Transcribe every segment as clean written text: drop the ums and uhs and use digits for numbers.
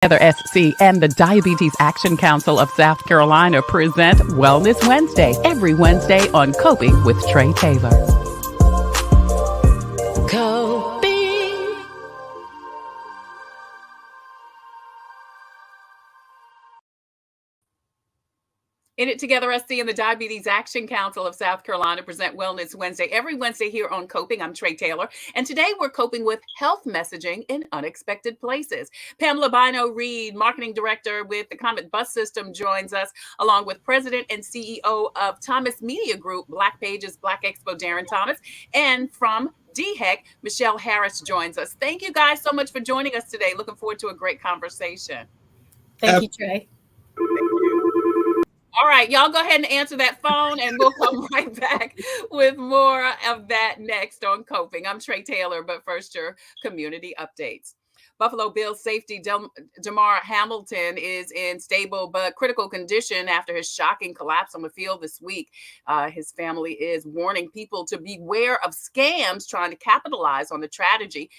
Together SC and the Diabetes Action Council of South Carolina present Wellness Wednesday every Wednesday on Coping with Trey Taylor. Coping. In it together, SC and the Diabetes Action Council of South Carolina present Wellness Wednesday every Wednesday here on Coping. I'm Trey Taylor, and today we're coping with health messaging in unexpected places. Pamela Bynoe Reed, Marketing Director with the Comet Bus System, joins us, along with President and CEO of Thomas Media Group, Black Pages, Black Expo, Darrin Thomas, and from DHEC, Michelle Harris joins us. Thank you guys so much for joining us today. Looking forward to a great conversation. Thank you, Trey. All right, y'all go ahead and answer that phone and we'll come right back with more of that next on Coping. I'm Trey Taylor, but first your community updates. Buffalo Bills safety Damar Hamilton is in stable but critical condition after his shocking collapse on the field this week. His family is warning people to beware of scams trying to capitalize on the tragedy.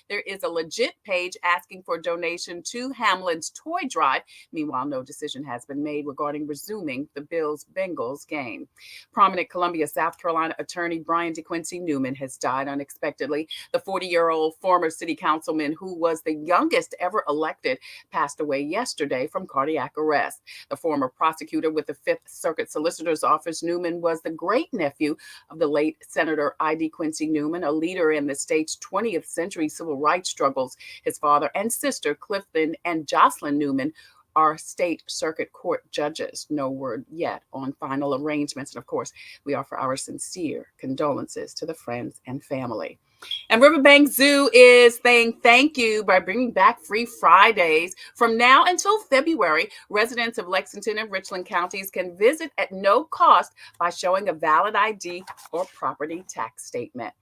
There is a legit page asking for donation to Hamlin's toy drive. Meanwhile, no decision has been made regarding resuming the Bills-Bengals game. Prominent Columbia, South Carolina attorney Brian DeQuincy Newman has died unexpectedly. The 40-year-old former city councilman, who was the youngest ever elected, passed away yesterday from cardiac arrest. The former prosecutor with the Fifth Circuit Solicitor's Office, Newman was the great-nephew of the late Senator I.D. Quincy Newman, a leader in the state's 20th century civil rights struggles. His father and sister, Clifton and Jocelyn Newman, are state circuit court judges. No word yet on final arrangements. And of course, we offer our sincere condolences to the friends and family. And Riverbank Zoo is saying thank you by bringing back free Fridays. From now until February, residents of Lexington and Richland counties can visit at no cost by showing a valid ID or property tax statement.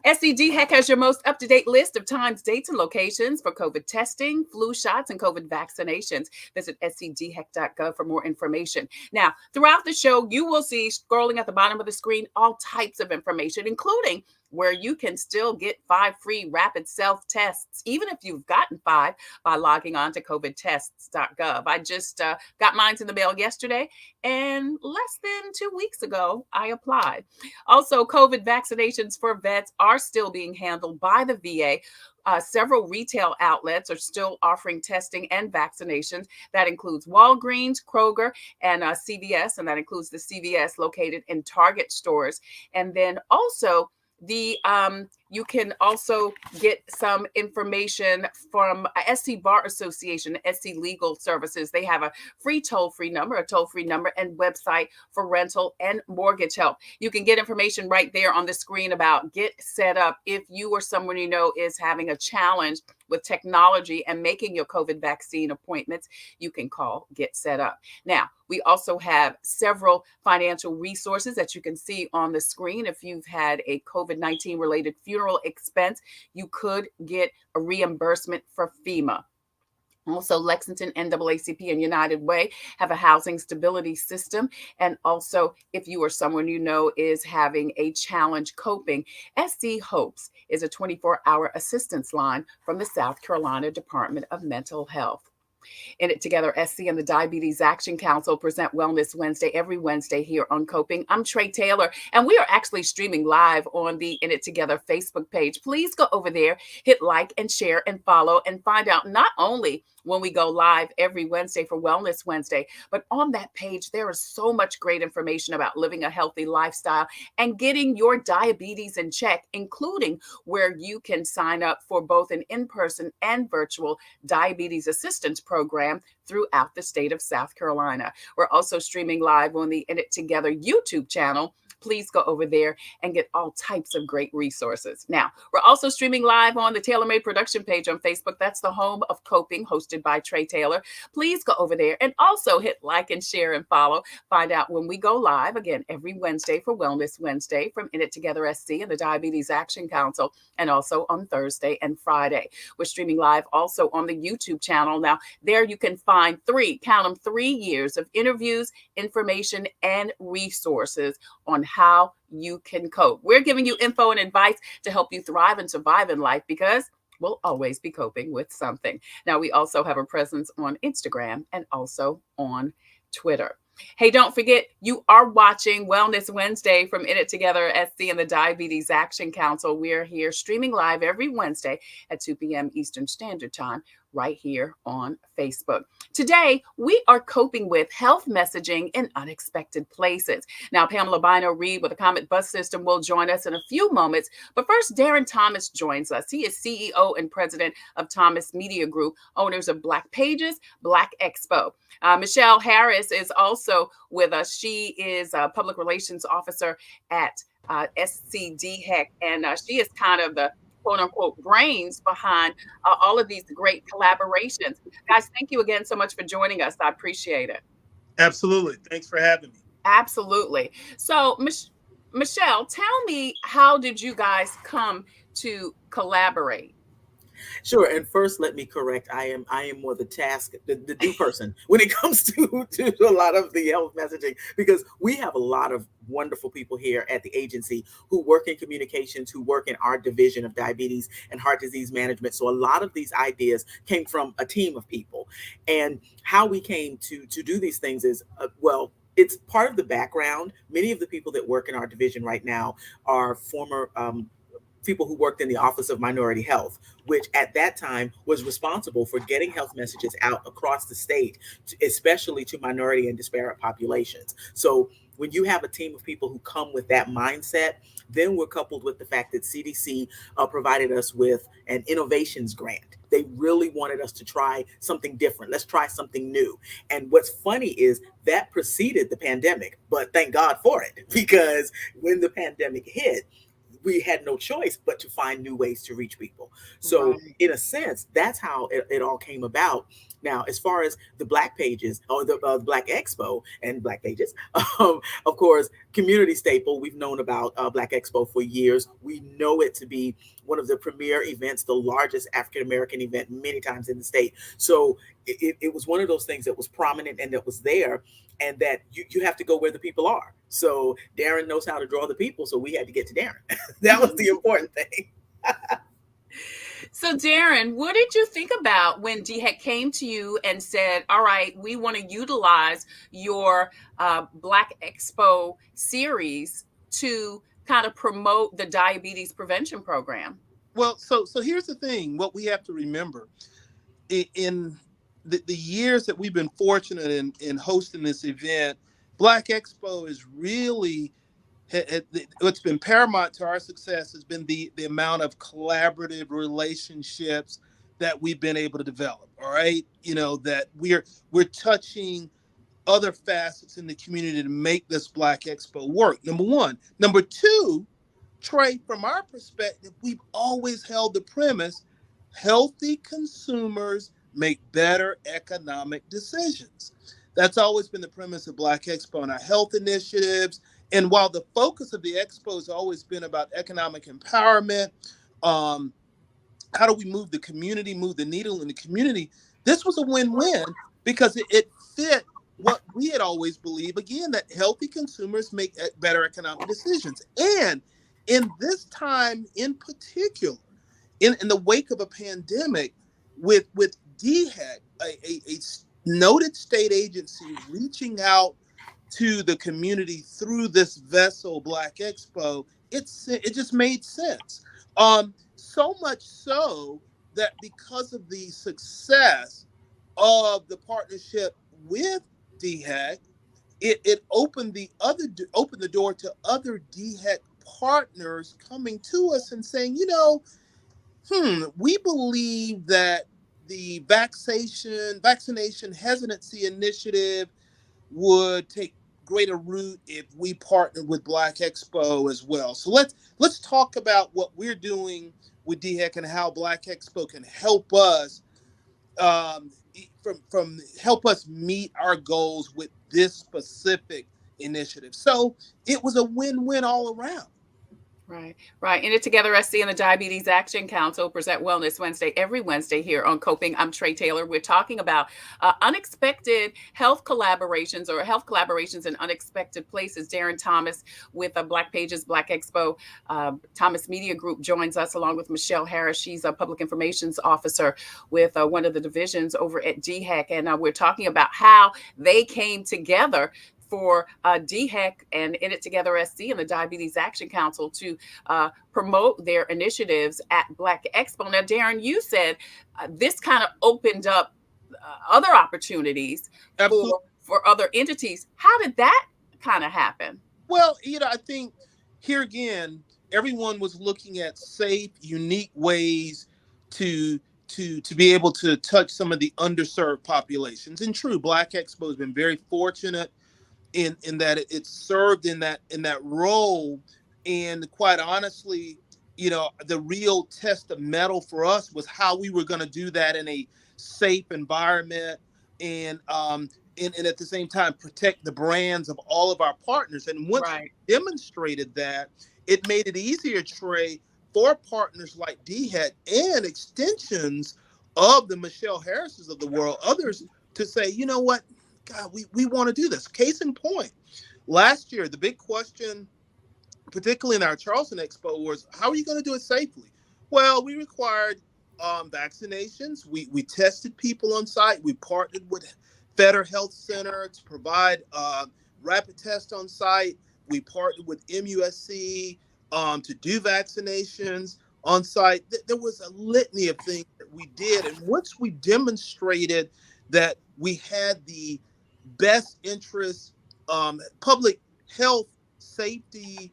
SCDHEC has your most up-to-date list of times, dates, and locations for COVID testing, flu shots, and COVID vaccinations. Visit scdhec.gov for more information. Now, throughout the show, you will see scrolling at the bottom of the screen all types of information, including where you can still get 5 free rapid self-tests, even if you've gotten 5, by logging on to covidtests.gov. I just got mine in the mail yesterday, and less than 2 weeks ago, I applied. Also, COVID vaccinations for vets are still being handled by the VA. Several retail outlets are still offering testing and vaccinations. That includes Walgreens, Kroger, and CVS, and that includes the CVS located in Target stores. And then also, you can also get some information from SC Bar Association, SC Legal Services. They have a free toll-free number and website for rental and mortgage help. You can get information right there on the screen about Get Set Up. If you or someone you know is having a challenge with technology and making your COVID vaccine appointments, you can call Get Set Up. Now, we also have several financial resources that you can see on the screen. If you've had a COVID-19 related funeral expense, you could get a reimbursement for FEMA. Also, Lexington, NAACP, and United Way have a housing stability system. And also, if you or someone you know is having a challenge coping, SC Hopes is a 24-hour assistance line from the South Carolina Department of Mental Health. In it together, SC and the Diabetes Action Council present Wellness Wednesday every Wednesday here on Coping. I'm Trey Taylor, and we are actually streaming live on the In It Together Facebook page. Please go over there, hit like and share and follow, and find out not only when we go live every Wednesday for Wellness Wednesday, but on that page, there is so much great information about living a healthy lifestyle and getting your diabetes in check, including where you can sign up for both an in-person and virtual diabetes assistance program throughout the state of South Carolina. We're also streaming live on the In It Together YouTube channel. Please go over there and get all types of great resources. Now, we're also streaming live on the Tailor Made production page on Facebook. That's the home of Coping, hosted by Trey Taylor. Please go over there and also hit like and share and follow. Find out when we go live again every Wednesday for Wellness Wednesday from In It Together SC and the Diabetes Action Council, and also on Thursday and Friday. We're streaming live also on the YouTube channel. Now, there you can find 3 years of interviews, information, and resources on how you can cope. We're giving you info and advice to help you thrive and survive in life, because We'll always be coping with something. Now, we also have a presence on Instagram and also on Twitter. Hey, don't forget, you are watching Wellness Wednesday from In It Together SC and the Diabetes Action Council. We're here streaming live every Wednesday at 2 p.m. Eastern Standard Time, right here on Facebook. Today, we are coping with health messaging in unexpected places. Now, Pamela Bynoe Reed with the Comet Bus System will join us in a few moments. But first, Darrin Thomas joins us. He is CEO and president of Thomas Media Group, owners of Black Pages, Black Expo. Michelle Harris is also with us. She is a public relations officer at SCDHEC, and she is kind of the quote unquote brains behind all of these great collaborations. Guys, thank you again so much for joining us. I appreciate it. Absolutely. Thanks for having me. Absolutely. So, Michelle, tell me, how did you guys come to collaborate? Sure. And first, let me correct. I am more the do person when it comes to a lot of the health messaging, because we have a lot of wonderful people here at the agency who work in communications, who work in our division of diabetes and heart disease management. So a lot of these ideas came from a team of people, and how we came to do these things is well. It's part of the background. Many of the people that work in our division right now are former people who worked in the Office of Minority Health, which at that time was responsible for getting health messages out across the state, especially to minority and disparate populations. So when you have a team of people who come with that mindset, then we're coupled with the fact that CDC provided us with an innovations grant. They really wanted us to try something different. Let's try something new. And what's funny is that preceded the pandemic, but thank God for it, because when the pandemic hit, we had no choice but to find new ways to reach people. So, Right. in a sense, that's how it all came about. Now, as far as the Black Pages or the Black Expo and Black Pages, of course, community staple. We've known about Black Expo for years. We know it to be one of the premier events, the largest African American event many times in the state. So it was one of those things that was prominent and that was there, and that you have to go where the people are. So Darrin knows how to draw the people, so we had to get to Darrin. That was the important thing. So, Darrin, what did you think about when DHEC came to you and said, all right, we want to utilize your Black Expo series to kind of promote the diabetes prevention program? Well, so here's the thing. What we have to remember in the years that we've been fortunate in hosting this event, Black Expo is really what's been paramount to our success has been the amount of collaborative relationships that we've been able to develop. All right, that we're touching other facets in the community to make this Black Expo work. Number one. Number two, Trey, from our perspective, we've always held the premise: healthy consumers make better economic decisions. That's always been the premise of Black Expo and our health initiatives. And while the focus of the expo has always been about economic empowerment, um, how do we move the community, move the needle in the community? This was a win-win because it fit what we had always believed, again, that healthy consumers make better economic decisions. And in this time in particular, in the wake of a pandemic, with DHEC, a noted state agency reaching out to the community through this vessel, Black Expo, it just made sense. So much so that because of the success of the partnership with DHEC, it opened the door to other DHEC partners coming to us and saying, we believe that the vaccination hesitancy initiative would take greater root if we partnered with Black Expo as well. So let's talk about what we're doing with DHEC and how Black Expo can help us from help us meet our goals with this specific initiative. So it was a win-win all around. Right, right. In It Together SC and the Diabetes Action Council present Wellness Wednesday every Wednesday here on Coping. I'm Trey Taylor. We're talking about unexpected health collaborations in unexpected places. Darrin Thomas with Black Pages, Black Expo. Thomas Media Group joins us along with Michelle Harris. She's a public informations officer with one of the divisions over at DHEC. And we're talking about how they came together for DHEC and In It Together SC and the Diabetes Action Council to promote their initiatives at Black Expo. Now, Darrin, you said this kind of opened up other opportunities Absolutely. for other entities. How did that kind of happen? Well, I think here again, everyone was looking at safe, unique ways to to be able to touch some of the underserved populations. And true, Black Expo has been very fortunate in that it served in that role. And quite honestly, the real test of metal for us was how we were going to do that in a safe environment, and and at the same time protect the brands of all of our partners. And once Right. we demonstrated that, it made it easier, Trey, for partners like DHEC and extensions of the Michelle Harrises of the world, others, to say, you know what, God, we want to do this. Case in point, last year, the big question, particularly in our Charleston Expo, was how are you going to do it safely? Well, we required vaccinations. We tested people on site. We partnered with Feder Health Center to provide rapid tests on site. We partnered with MUSC to do vaccinations on site. There was a litany of things that we did. And once we demonstrated that we had the best interest, public health, safety,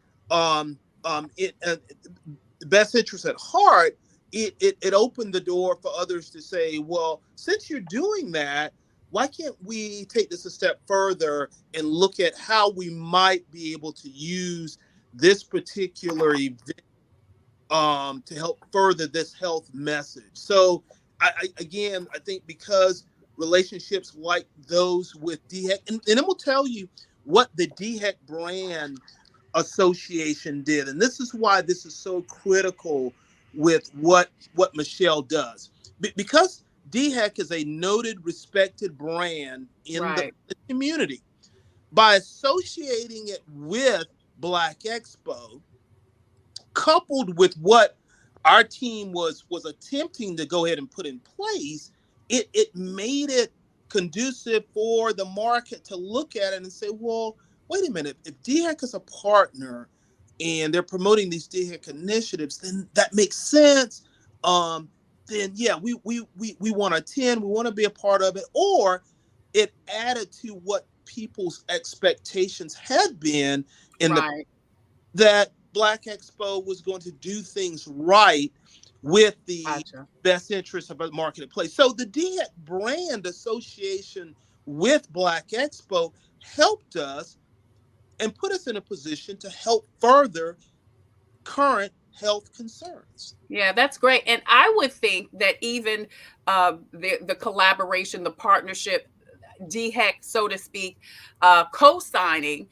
best interest at heart, it opened the door for others to say, well, since you're doing that, why can't we take this a step further and look at how we might be able to use this particular event to help further this health message? So, again, I think because relationships like those with DHEC, and it will tell you what the DHEC brand association did, and this is why this is so critical with what Michelle does, because DHEC is a noted, respected brand in the Right. community. By associating it with Black Expo, coupled with what our team was attempting to go ahead and put in place, it made it conducive for the market to look at it and say, well, wait a minute, if DHEC is a partner and they're promoting these DHEC initiatives, then that makes sense. Then yeah, we want to attend, we want to be a part of it, or it added to what people's expectations had been in the Right. that Black Expo was going to do things right with the Gotcha. best interest of the marketplace. So the DHEC brand association with Black Expo helped us and put us in a position to help further current health concerns. Yeah, that's great. And I would think that even the collaboration, the partnership, DHEC, so to speak, co-signing,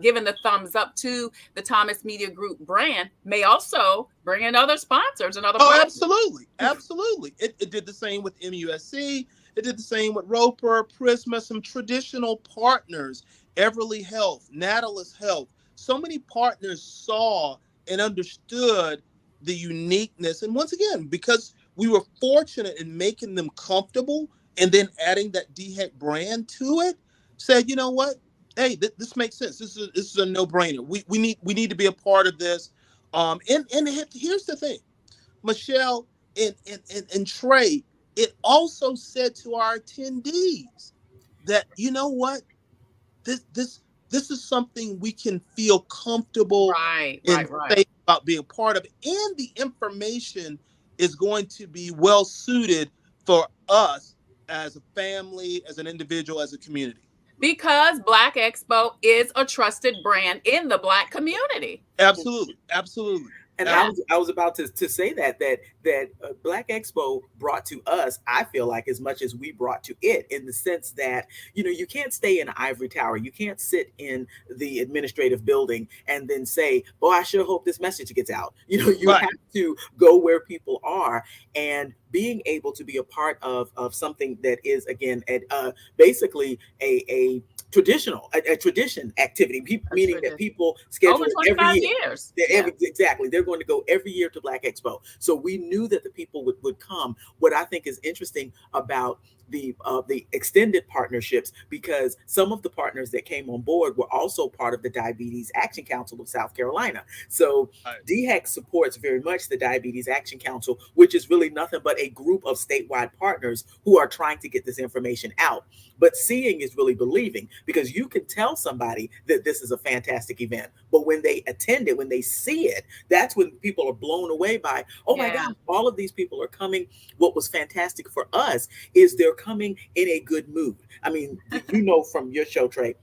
giving the thumbs up to the Thomas Media Group brand may also bring in other sponsors and other Oh, partners. absolutely. Absolutely. It did the same with MUSC. It did the same with Roper, Prisma, some traditional partners, Everly Health, Natalis Health. So many partners saw and understood the uniqueness. And once again, because we were fortunate in making them comfortable and then adding that DHEC brand to it, said, you know what? Hey, this makes sense. This is a no-brainer. We need to be a part of this. And here's the thing. Michelle and Trey, it also said to our attendees that, you know what, this is something we can feel comfortable Right, and right, right. safe about being part of, and the information is going to be well suited for us as a family, as an individual, as a community. Because Black Expo is a trusted brand in the Black community. Absolutely, absolutely. And Yeah. I was about to say that Black Expo brought to us, I feel like, as much as we brought to it, in the sense that, you know, you can't stay in an ivory tower, you can't sit in the administrative building and then say, "Oh, I sure hope this message gets out." You know, you Right. have to go where people are, and being able to be a part of something that is, again, basically a a tradition activity, That's meaning that tradition. people Over schedule it every 25 year. years. Yeah. Exactly. They're going to go every year to Black Expo. So we knew that the people would come. What I think is interesting about the extended partnerships, because some of the partners that came on board were also part of the Diabetes Action Council of South Carolina. So Right. DHEC supports very much the Diabetes Action Council, which is really nothing but a group of statewide partners who are trying to get this information out. But seeing is really believing, because you can tell somebody that this is a fantastic event, but when they attend it, when they see it, that's when people are blown away by, oh my Yeah. gosh, all of these people are coming. What was fantastic for us is they're coming in a good mood. I mean, you know, from your show, Trey,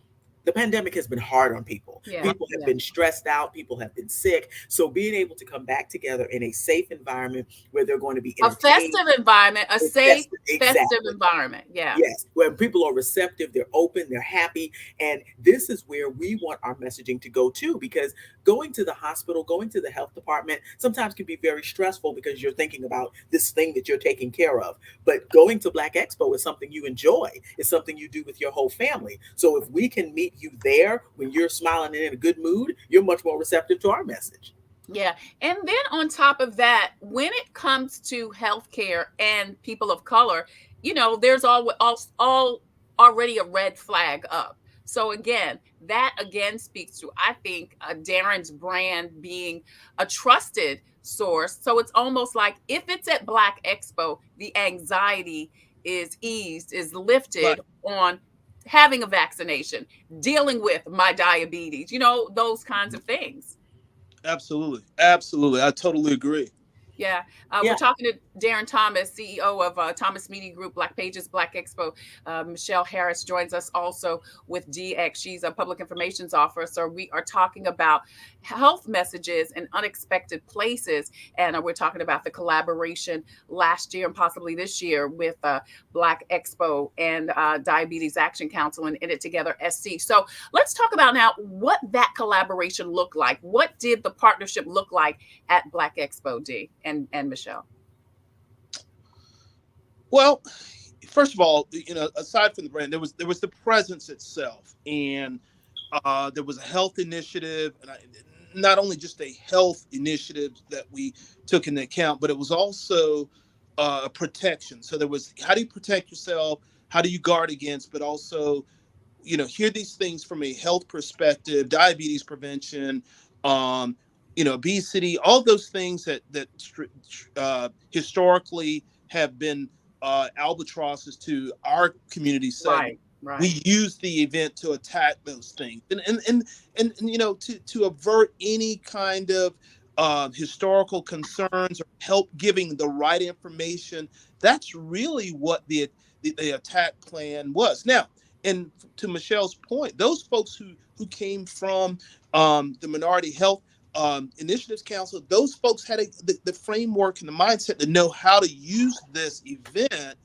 the pandemic has been hard on people. Yeah. People have Yeah. been stressed out, people have been sick. So being able to come back together in a safe environment where they're going to be A entertained, festive environment, a safe, festive exactly. environment. Yeah. Yes, when people are receptive, they're open, they're happy. And this is where we want our messaging to go to, because going to the hospital, going to the health department sometimes can be very stressful because you're thinking about this thing that you're taking care of. But going to Black Expo is something you enjoy, it's something you do with your whole family. So if we can meet you there when you're smiling and in a good mood, you're much more receptive to our message. Yeah. And then on top of that, when it comes to healthcare and people of color, there's all already a red flag up. So again, that again speaks to, I think, Darrin's brand being a trusted source. So it's almost like if it's at Black Expo, the anxiety is eased, is Right. lifted on having a vaccination, dealing with my diabetes, those kinds of things. Absolutely. Absolutely. I totally agree. Yeah, we're Yeah. talking to Darrin Thomas, CEO of Thomas Media Group, Black Pages, Black Expo. Michelle Harris joins us also with DX. She's a public informations officer. We are talking about health messages in unexpected places, and we're talking about the collaboration last year and possibly this year with Black Expo and Diabetes Action Council and In It Together SC. So let's talk about now what that collaboration looked like. What did the partnership look like at Black Expo, D and Michelle? Well, first of all, aside from the brand, there was the presence itself, and there was a health initiative, and not only just a health initiative that we took into account, but it was also protection. So there was, how do you protect yourself? How do you guard against? But also, hear these things from a health perspective, diabetes prevention, um, obesity, all those things historically have been albatrosses to our community segment. Right, right, We use the event to attack those things, and to avert any kind of historical concerns, or help giving the right information. That's really what the attack plan was. Now, and to Michelle's point, those folks who came from the Minority Health Initiatives Council, those folks had the framework and the mindset to know how to use this event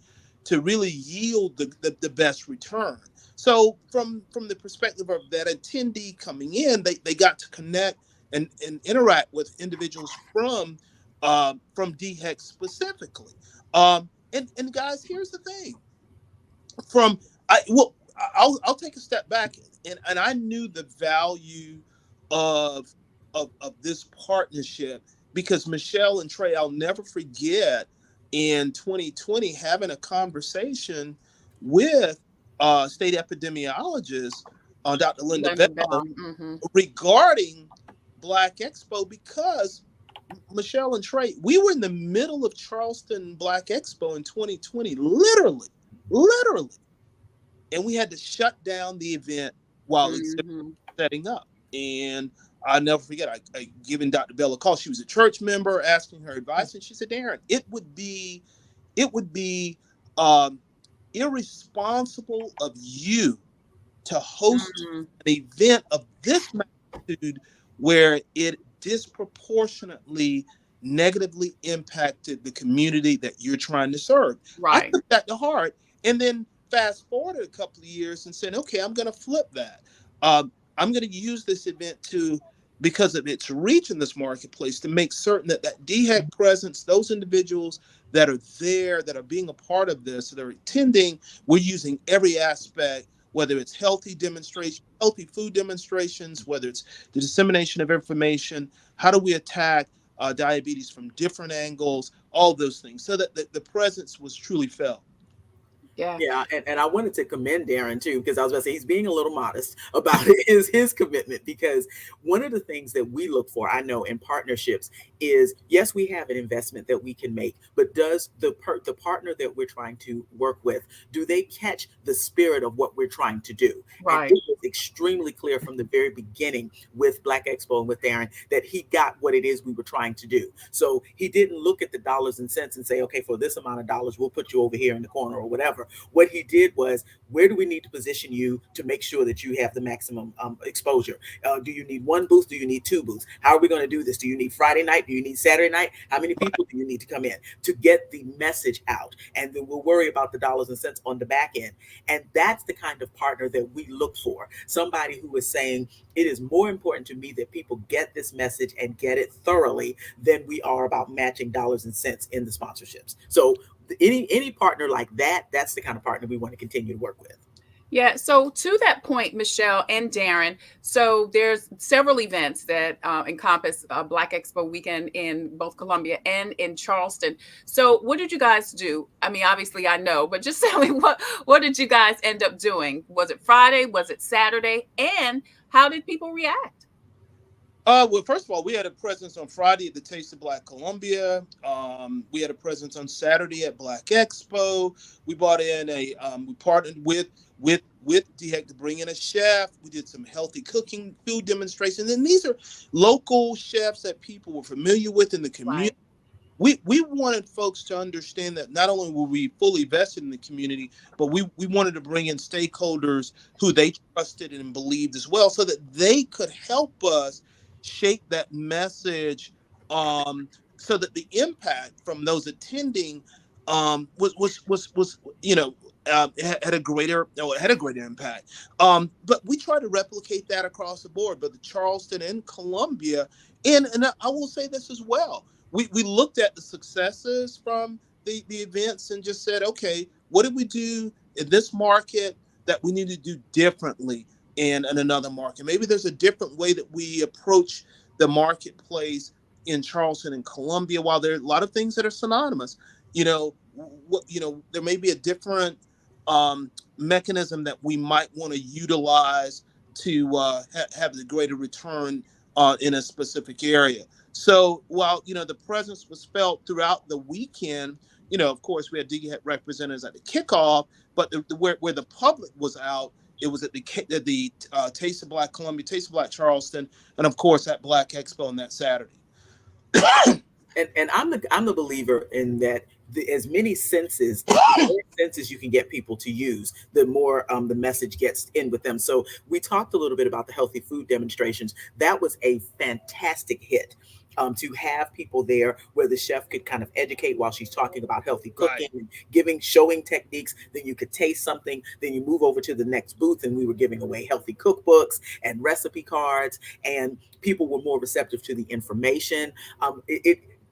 to really yield the best return. So from the perspective of that attendee coming in, they got to connect and interact with individuals from DHEC specifically. And guys, here's the thing. From I well, I'll take a step back, and I knew the value of of this partnership, because Michelle and Trey, I'll never forget in 2020 having a conversation with state epidemiologist Dr. Linda Linda Bell Bell. Hmm. regarding Black Expo, because Michelle and Trey, we were in the middle of Charleston Black Expo in 2020, literally, and we had to shut down the event while exhibit Hmm. setting up. And I'll never forget, I given Dr. Bell a call. She was a church member, asking her advice, and she said, "Darrin, it would be um, irresponsible of you to host Hmm. an event of this magnitude where it disproportionately negatively impacted the community that you're trying to serve. I Right. took that to heart, and then fast forwarded a couple of years and said, okay, I'm going to flip that. I'm going to use this event to, because of its reach in this marketplace, to make certain that that DHEC presence, those individuals that are there, that are being a part of this, that are attending, we're using every aspect, whether it's healthy demonstration, healthy food demonstrations, whether it's the dissemination of information, how do we attack diabetes from different angles, all those things, so that the presence was truly felt. Yeah. Yeah, and I wanted to commend Darrin too, because I was about to say he's being a little modest about his commitment. Because one of the things that we look for, I know, in partnerships is, yes, we have an investment that we can make, but does the partner that we're trying to work with, do they catch the spirit of what we're trying to do? And Right. it was extremely clear from the very beginning with Black Expo and with Darrin that he got what it is we were trying to do. So he didn't look at the dollars and cents and say, okay, for this amount of dollars, we'll put you over here in the corner or whatever. What he did was, where do we need to position you to make sure that you have the maximum exposure? Do you need one booth? Do you need two booths? How are we going to do this? Do you need Friday night? Do you need Saturday night? How many people do you need to come in to get the message out? And then we'll worry about the dollars and cents on the back end. And that's the kind of partner that we look for. Somebody who is saying, it is more important to me that people get this message and get it thoroughly than we are about matching dollars and cents in the sponsorships. So any partner like that, that's the kind of partner we want to continue to work with. Yeah. So to that point, Michelle and Darrin, so there's several events that encompass Black Expo weekend in both Columbia and in Charleston. So what did you guys do? I mean, obviously I know, but just tell me what did you guys end up doing? Was it Friday? Was it Saturday? And how did people react? Well, first of all, we had a presence on Friday at the Taste of Black Columbia. We had a presence on Saturday at Black Expo. We brought in we partnered with DHEC to bring in a chef. We did some healthy cooking, food demonstrations, and these are local chefs that people were familiar with in the community. Right. We wanted folks to understand that not only were we fully vested in the community, but we wanted to bring in stakeholders who they trusted and believed as well, so that they could help us shape that message, so that the impact from those attending was had a greater, it had a greater impact. But we try to replicate that across the board, but the Charleston and Columbia, and I will say this as well. We looked at the successes from the events and just said, okay, what did we do in this market that we need to do differently in another market? Maybe there's a different way that we approach the marketplace in Charleston and Columbia. While there are a lot of things that are synonymous, there may be a different mechanism that we might want to utilize to have the greater return in a specific area. So while the presence was felt throughout the weekend, of course we had DHEC representatives at the kickoff, but where the public was out, it was at the Taste of Black Columbia, Taste of Black Charleston, and of course at Black Expo on that Saturday. And I'm the believer in that as many senses, the more senses you can get people to use, the more the message gets in with them. So we talked a little bit about the healthy food demonstrations. That was a fantastic hit. To have people there where the chef could kind of educate while she's talking about healthy cooking, Right. and showing techniques. Then you could taste something. Then you move over to the next booth, and we were giving away healthy cookbooks and recipe cards, and people were more receptive to the information.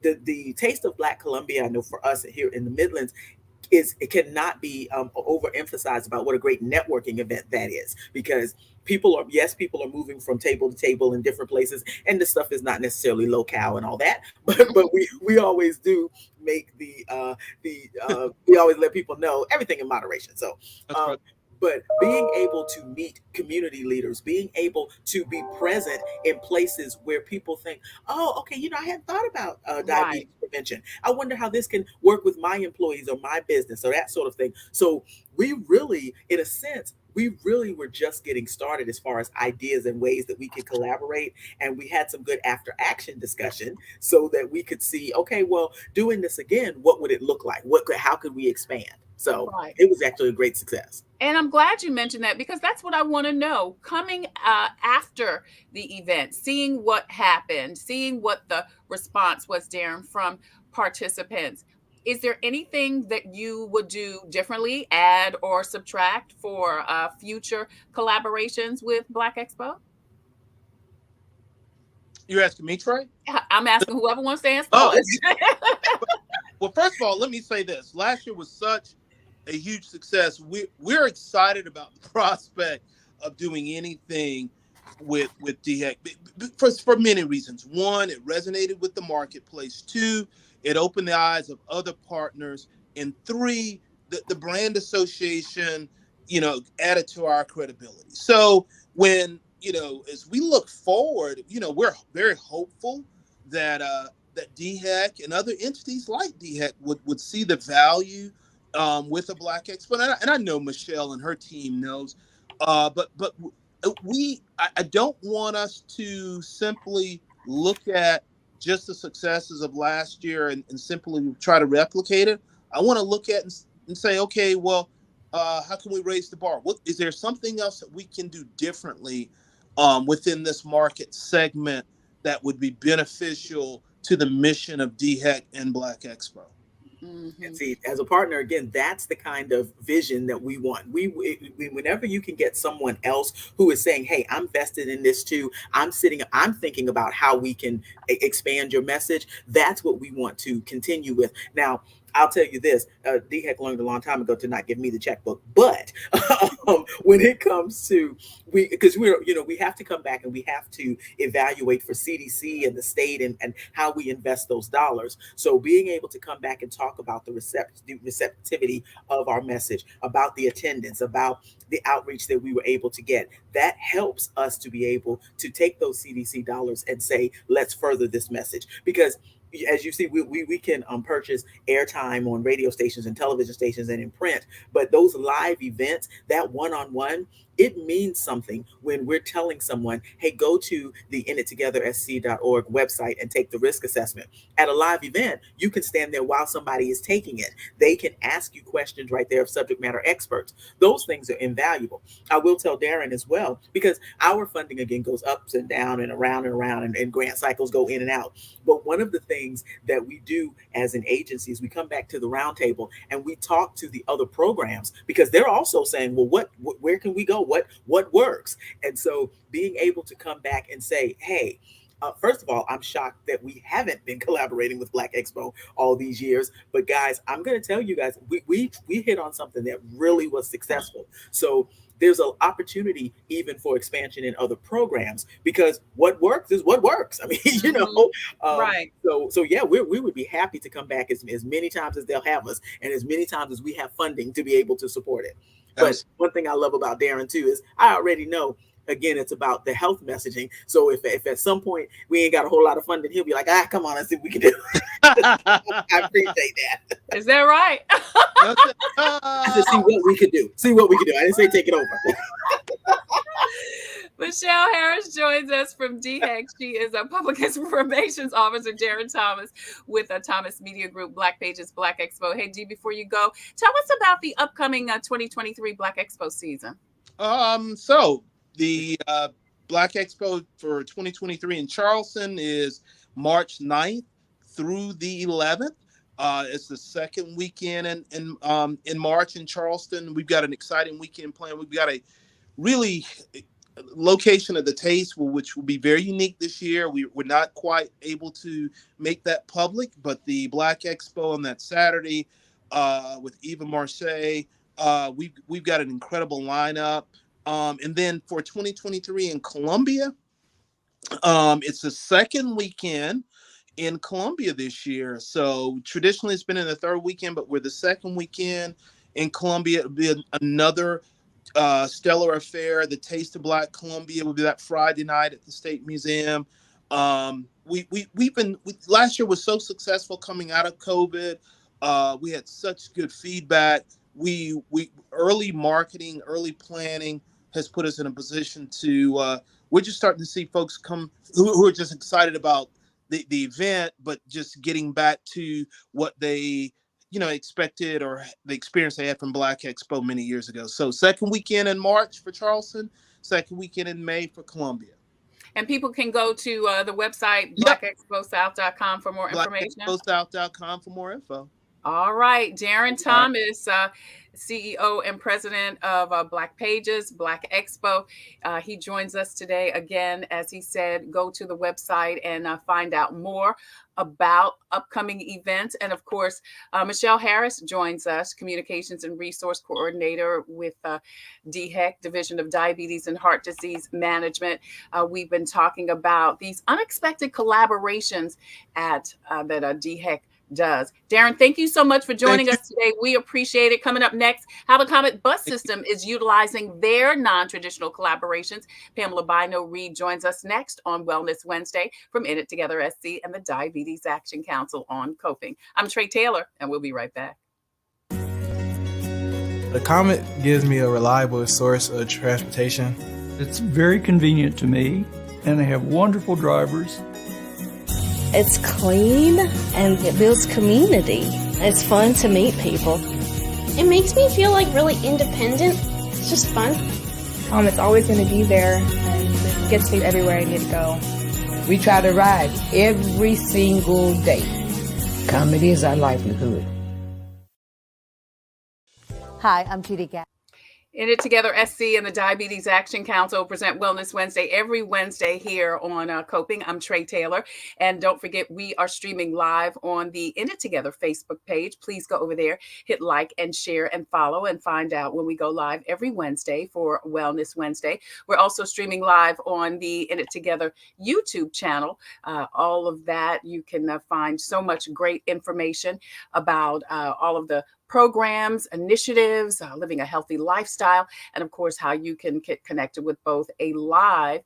The Taste of Black Columbia, I know for us here in the Midlands, it cannot be overemphasized about what a great networking event that is, because people are moving from table to table in different places, and this stuff is not necessarily locale and all that, but we always do make we always let people know everything in moderation. So That's right. but being able to meet community leaders, being able to be present in places where people think, oh, okay, I hadn't thought about Right. diabetes prevention. I wonder how this can work with my employees or my business or that sort of thing. So we really, in a sense, we really were just getting started as far as ideas and ways that we could collaborate. And we had some good after action discussion so that we could see, okay, well, doing this again, what would it look like? How could we expand? So Right. it was actually a great success. And I'm glad you mentioned that because that's what I want to know. Coming after the event, seeing what happened, seeing what the response was, Darrin, from participants. Is there anything that you would do differently, add or subtract for future collaborations with Black Expo? You're asking me, Trey? I'm asking whoever wants to answer Oh, first. well, first of all, let me say this. Last year was such a huge success. We're excited about the prospect of doing anything with DHEC for many reasons. One, it resonated with the marketplace. Two, it opened the eyes of other partners. And three, the brand association, added to our credibility. So when, as we look forward, we're very hopeful that that DHEC and other entities like DHEC would see the value with a Black Expo. And I know Michelle and her team knows, but I don't want us to simply look at just the successes of last year and simply try to replicate it. I want to look at and say, okay, well, how can we raise the bar? What is there something else that we can do differently within this market segment that would be beneficial to the mission of DHEC and Black Expo? And Mhm. see, as a partner, again, that's the kind of vision that we want. Whenever you can get someone else who is saying, "Hey, I'm vested in this too. I'm thinking about how we can expand your message." That's what we want to continue with. Now, I'll tell you this: DHEC learned a long time ago to not give me the checkbook, but when it comes to because we have to come back and we have to evaluate for CDC and the state and how we invest those dollars. So being able to come back and talk about the receptivity of our message, about the attendance, about the outreach that we were able to get, that helps us to be able to take those CDC dollars and say, let's further this message. Because as you see, we can purchase airtime on radio stations and television stations and in print, but those live events, that one-on-one, it means something when we're telling someone, hey, go to the inittogethersc.org website and take the risk assessment. At a live event, you can stand there while somebody is taking it. They can ask you questions right there of subject matter experts. Those things are invaluable. I will tell Darrin as well, because our funding again goes ups and down and around, and grant cycles go in and out. But one of the things that we do as an agency is we come back to the roundtable and we talk to the other programs because they're also saying, well, where can we go? What works? And so being able to come back and say, hey, first of all, I'm shocked that we haven't been collaborating with Black Expo all these years. But guys, I'm going to tell you guys, we hit on something that really was successful. So there's an opportunity even for expansion in other programs because what works is what works. I mean, Mhm. Right. so yeah, we would be happy to come back as many times as they'll have us and as many times as we have funding to be able to support it. But one thing I love about Darrin too is I already know. Again, it's about the health messaging. So if at some point we ain't got a whole lot of funding, he'll be like, come on, let's see what we can do. I appreciate that. Is that right? I said, see what we could do. See what we could do. I didn't say take it over. Michelle Harris joins us from DHEC. She is a public information officer, Darrin Thomas, with a Thomas Media Group, Black Pages, Black Expo. Hey, G, before you go, tell us about the upcoming 2023 Black Expo season. So the Black Expo for 2023 in Charleston is March 9th through the 11th. It's the second weekend in March in Charleston. We've got an exciting weekend planned. We've got a really location of the taste, which will be very unique this year. We're not quite able to make that public, but the Black Expo on that Saturday with Eva Marseille, we've got an incredible lineup. And then for 2023 in Columbia, it's the second weekend in Columbia this year. So traditionally it's been in the third weekend, but we're the second weekend in Columbia. It'll be another stellar affair. The Taste of Black Columbia will be that Friday night at the State Museum. Last year was so successful coming out of COVID. We had such good feedback. We early marketing, early planning has put us in a position to. We're just starting to see folks come who are just excited about the event, but just getting back to what they expected, or the experience they had from Black Expo many years ago. So second weekend in March for Charleston, second weekend in May for Columbia. And people can go to the website Yep. blackexposouth.com for more information. blackexposouth.com for more info. All right, Darrin All right. Thomas, CEO and president of Black Pages, Black Expo. He joins us today again. As he said, go to the website and find out more about upcoming events. And of course, Michelle Harris joins us, Communications and Resource Coordinator with DHEC, Division of Diabetes and Heart Disease Management. We've been talking about these unexpected collaborations that DHEC does. Darrin, thank you so much for joining us today. We appreciate it. Coming up next, how the Comet bus system is utilizing their non-traditional collaborations. Pamela Bynoe Reed joins us next on Wellness Wednesday from In It Together SC and the Diabetes Action Council on Coping. I'm Trey Taylor, and we'll be right back. The Comet gives me a reliable source of transportation. It's very convenient to me, and they have wonderful drivers. It's clean and it builds community. It's fun to meet people. It makes me feel like really independent. It's just fun. It's always going to be there and it gets me everywhere I need to go. We try to ride every single day. Comedy is our livelihood. Hi, I'm Judy Gatt. In It Together SC and the Diabetes Action Council present Wellness Wednesday every Wednesday here on Coping. I'm Trey Taylor. And don't forget, we are streaming live on the In It Together Facebook page. Please go over there, hit like and share and follow and find out when we go live every Wednesday for Wellness Wednesday. We're also streaming live on the In It Together YouTube channel. All of that, you can find so much great information about all of the programs, initiatives, living a healthy lifestyle, and of course, how you can get connected with both a live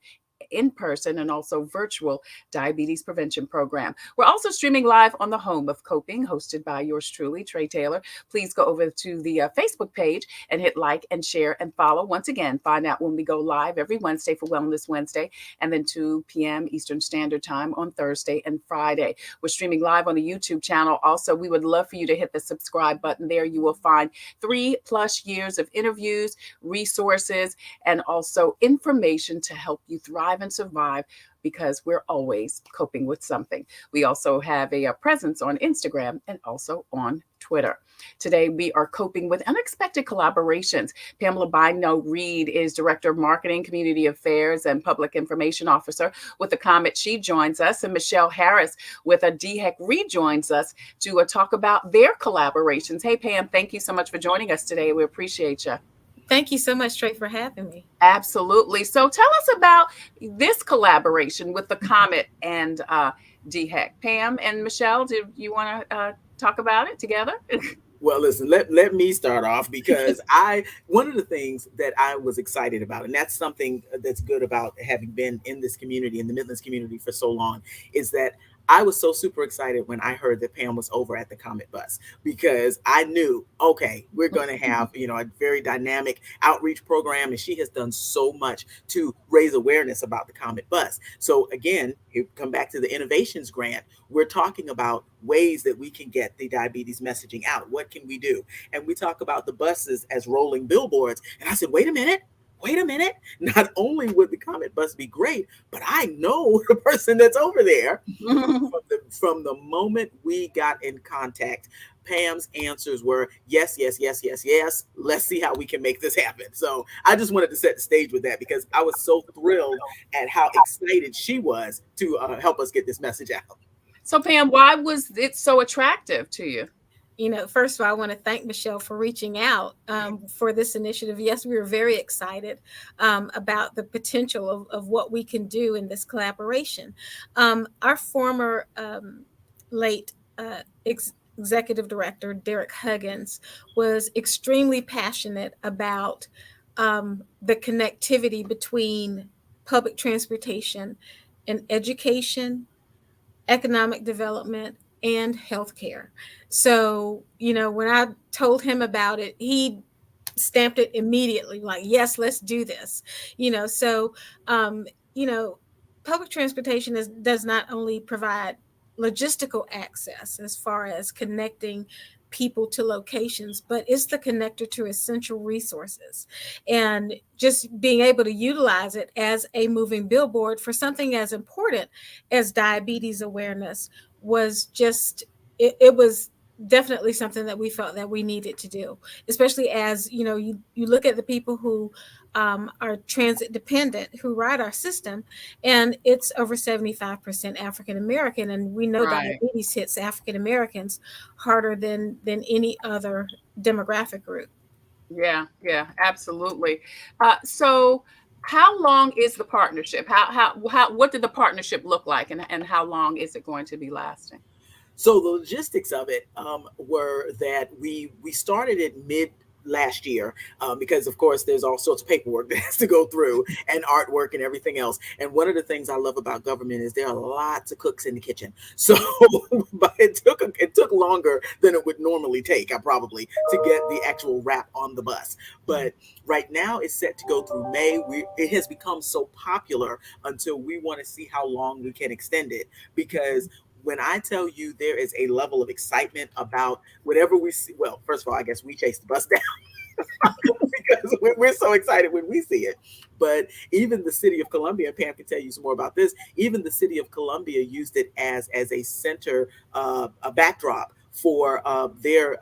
in-person and also virtual diabetes prevention program. We're also streaming live on the Home of Coping, hosted by yours truly, Trey Taylor. Please go over to the Facebook page and hit like and share and follow. Once again, find out when we go live every Wednesday for Wellness Wednesday, and then 2 p.m. Eastern Standard Time on Thursday and Friday. We're streaming live on the YouTube channel. Also, we would love for you to hit the subscribe button there. You will find 3+ years of interviews, resources, and also information to help you thrive and survive, because we're always coping with something. We also have a presence on Instagram and also on Twitter. Today, we are coping with unexpected collaborations. Pamela Bynoe Reed is Director of Marketing, Community Affairs, and Public Information Officer with the Comet. She joins us, and Michelle Harris with a DHEC rejoins us to talk about their collaborations. Hey, Pam, thank you so much for joining us today. We appreciate you. Thank you so much, Trey, for having me. Absolutely. So tell us about this collaboration with the Comet and DHEC. Pam and Michelle, do you want to talk about it together? Well, listen, let me start off, because one of the things that I was excited about, and that's something that's good about having been in this community, in the Midlands community for so long, is that I was so super excited when I heard that Pam was over at the Comet Bus, because I knew, okay, we're going to have, a very dynamic outreach program, and she has done so much to raise awareness about the Comet Bus. So again, come back to the Innovations Grant. We're talking about ways that we can get the diabetes messaging out. What can we do? And we talk about the buses as rolling billboards. And I said, wait a minute. Not only would the Comet Bus be great, but I know the person that's over there. From the moment we got in contact, Pam's answers were yes. Let's see how we can make this happen. So I just wanted to set the stage with that, because I was so thrilled at how excited she was to help us get this message out. So Pam, why was it so attractive to you? First of all, I want to thank Michelle for reaching out for this initiative. Yes, we were very excited about the potential of what we can do in this collaboration. Our former late executive director, Derek Huggins, was extremely passionate about the connectivity between public transportation and education, economic development, and healthcare. So, when I told him about it, he stamped it immediately, like, yes, let's do this. Public transportation does not only provide logistical access as far as connecting people to locations, but it's the connector to essential resources. And just being able to utilize it as a moving billboard for something as important as diabetes awareness was just, it was definitely something that we felt that we needed to do, especially as you look at the people who are transit dependent, who ride our system, and it's over 75% African American, and we know Right. diabetes hits African Americans harder than any other demographic group. Yeah, absolutely. So how long is the partnership? What did the partnership look like, and how long is it going to be lasting? So the logistics of it were that we started it mid last year because of course there's all sorts of paperwork that has to go through and artwork and everything else. And one of the things I love about government is there are lots of cooks in the kitchen. So but it took longer than it would normally take, probably, to get the actual wrap on the bus. But right now it's set to go through May. It has become so popular until we want to see how long we can extend it, because when I tell you there is a level of excitement about whatever we see, well, first of all, I guess we chase the bus down because we're so excited when we see it. But even the city of Columbia, Pam can tell you some more about this, even the city of Columbia used it as a center, a backdrop for their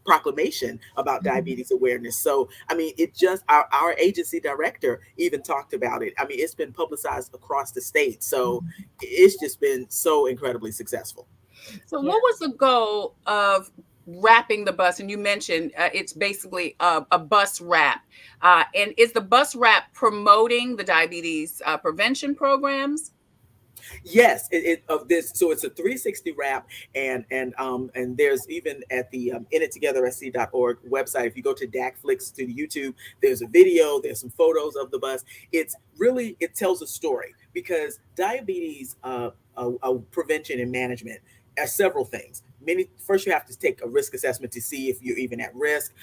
proclamation about diabetes awareness. So, I mean, it just, our agency director even talked about it. I mean, it's been publicized across the state. So it's just been so incredibly successful. So what was the goal of wrapping the bus? And you mentioned it's basically a bus wrap. And is the bus wrap promoting the diabetes prevention programs? Yes, of this. So it's a 360 wrap, and there's even at the inittogethersc.org website. If you go to DAC to the YouTube, there's a video, there's some photos of the bus. It's really, it tells a story, because diabetes prevention and management are several things. First, you have to take a risk assessment to see if you're even at risk.